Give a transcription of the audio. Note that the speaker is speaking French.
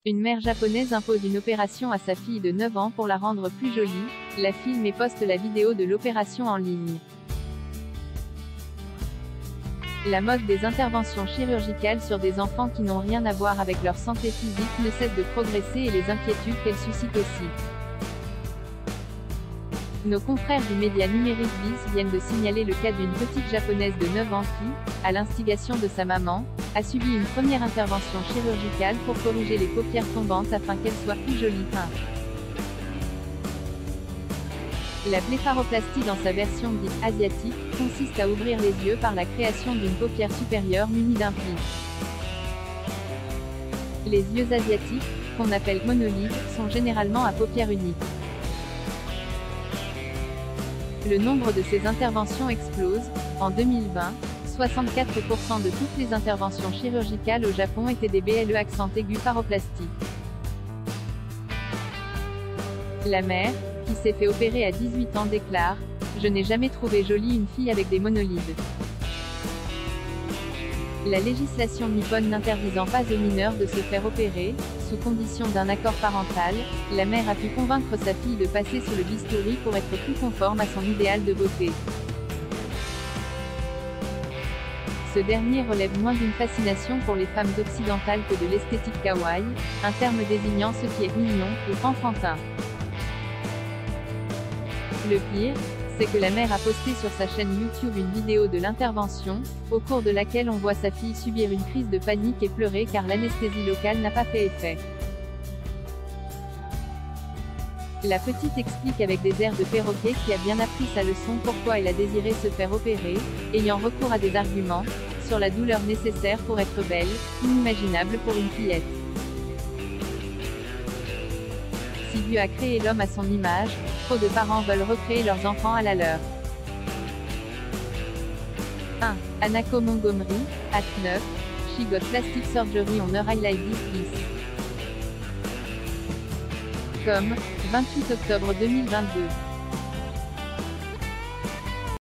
Une mère japonaise impose une opération à sa fille de 9 ans pour la rendre plus jolie, la filme et poste la vidéo de l'opération en ligne. La mode des interventions chirurgicales sur des enfants qui n'ont rien à voir avec leur santé physique ne cesse de progresser et les inquiétudes qu'elle suscite aussi. Nos confrères du média numérique Vice viennent de signaler le cas d'une petite japonaise de 9 ans qui, à l'instigation de sa maman, a subi une première intervention chirurgicale pour corriger les paupières tombantes afin qu'elles soient plus jolies. La blépharoplastie dans sa version dite asiatique, consiste à ouvrir les yeux par la création d'une paupière supérieure munie d'un pli. Les yeux asiatiques, qu'on appelle monolides, sont généralement à paupières uniques. Le nombre de ces interventions explose. En 2020, 64% de toutes les interventions chirurgicales au Japon étaient des BLE accent aigu pharoplastie. La mère, qui s'est fait opérer à 18 ans déclare « Je n'ai jamais trouvé jolie une fille avec des monolides ». La législation nippone n'interdisant pas aux mineurs de se faire opérer, sous condition d'un accord parental, la mère a pu convaincre sa fille de passer sous le bistouri pour être plus conforme à son idéal de beauté. Ce dernier relève moins d'une fascination pour les femmes occidentales que de l'esthétique kawaii, un terme désignant ce qui est mignon et enfantin. Le pire, c'est que la mère a posté sur sa chaîne YouTube une vidéo de l'intervention, au cours de laquelle on voit sa fille subir une crise de panique et pleurer car l'anesthésie locale n'a pas fait effet. La petite explique avec des airs de perroquet qui a bien appris sa leçon pourquoi elle a désiré se faire opérer, ayant recours à des arguments, sur la douleur nécessaire pour être belle, inimaginable pour une fillette. Si Dieu a créé l'homme à son image, trop de parents veulent recréer leurs enfants à la leur. 1. Anako Montgomery, at 9, She got plastic surgery on her highlight this. Comme, 28 octobre 2022.